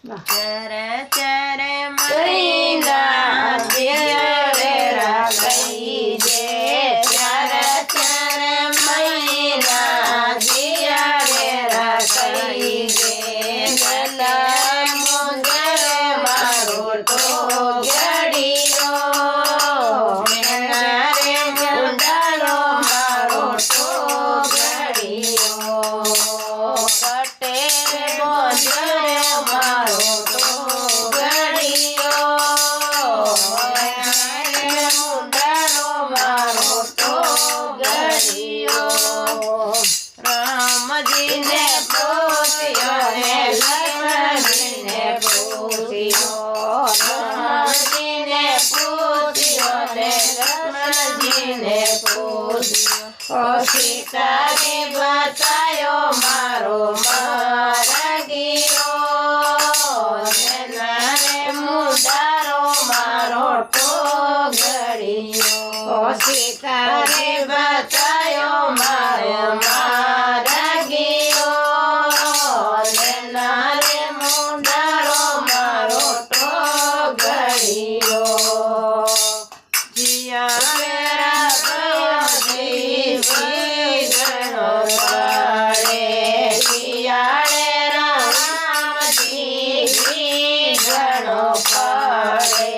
चार चार महीना दियवेरा कई जे चार चार महीना दियवेरा कई जे गला मुंदर मारो तो गड़ियो रे मुंदरो मारो तो गड़ियो कटे मुंदर मारो तो गड़ियो मुंदरो मारो तो गड़ियो राम जी ने पूछियो ने लक्ष्मण जी ने पूछियो राम जी ने पूछियो ने लक्ष्मण जी ने पूछियो सीता जी बतायो मारो मारगियो रे मुंडारो मारो तो गड़ियो सीता जी बतायो मारो मारगियो रे मुंडारो मारो तो गड़ियो जिया मेरा जीव गणो पाड़े जिया राम जी गणो पाड़े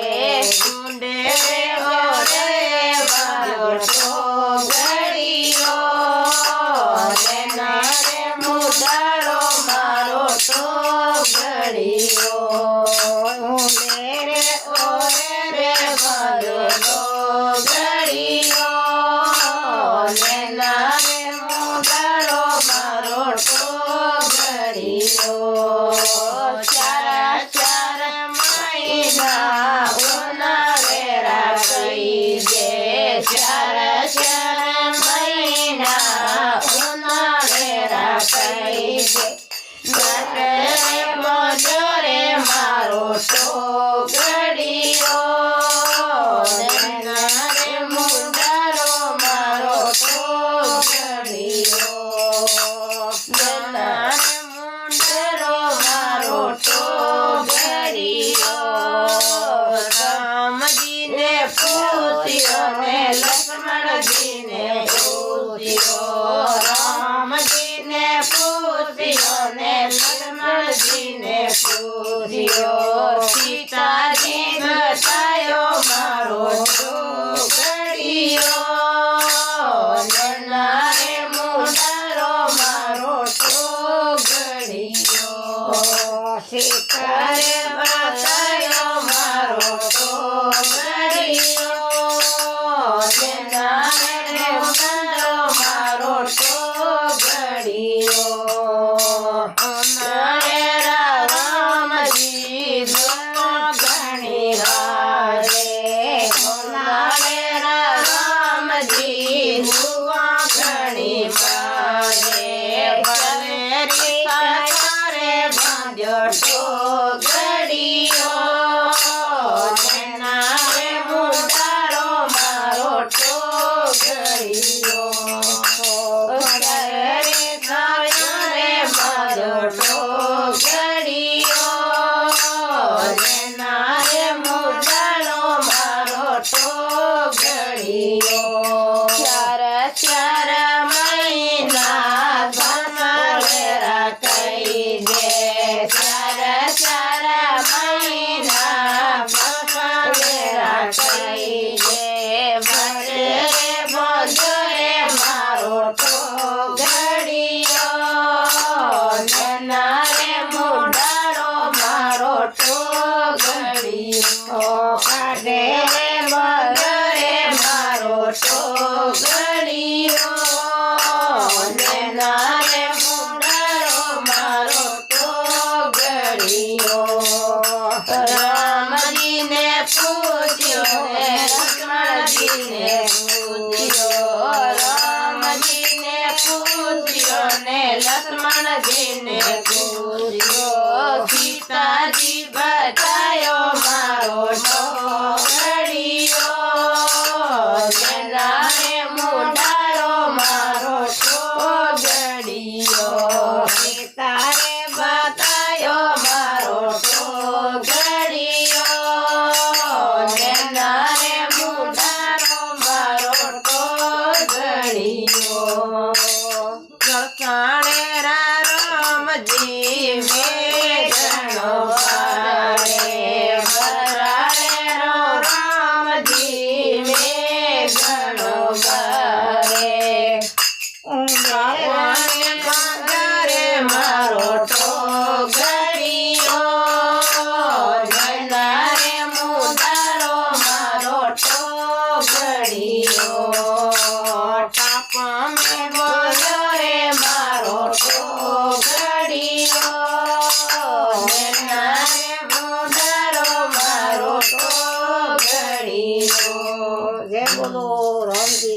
मुंडे गोरे मारो तो गड़ियो रे मुंडारो मारो तो गड़ियो मेरे ओरे रे मारो तो गड़ियो रे मुंडारो मारो तो गड़ियो चार चार महीना उनावेरा कई जे चार चार महीना उनावेरा कई जे गटे मोजरे मारो तो गड़ियो रे मुंडारो मारो तो गड़ियो रे मुंडारो मारो तो गड़ियो राम जी ने पूछियो ने लक्ष्मण जी ने पूछियो राम जी ने पूछियो ने लक्ष्मण जी ने पूछियो सीता जी बतायो मारो तो गड़ियो रे मुंडारो मारो तो गड़ियो सीता रे बतायो मारो तो गड़ियो रे मुंडारो मारो तो गड़ियो राम जी घणी हारे राम जी घणी मारे बलेरी कारे बांध्यो तो गड़ियो रे मुंडारो मारो तो गड़ियो बलेरी कारे बांध्यो तो गड़ियो रे मुंडारो मारो तो गड़ियो चार चार महीना बनवेरा कई जे चार चार महीना बनवेरा कई जे बड़े बोझरे मारो तो गड़ियो रे मुंडारो मारो तो गड़ियो काटे बगरे मारो तो गड़ियो रे मुंडारो मारो तो गड़ियो राम जी ने पूछियो लक्ष्मण जी ने पूछियो राम जी ने पूछियो लक्ष्मण जी ने पूछियो सीता जी बतायो मारो तो गड़ियो रे मुंडारो मारो तो गड़ियो सीता रे बतायो मारो तो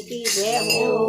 કી જય હો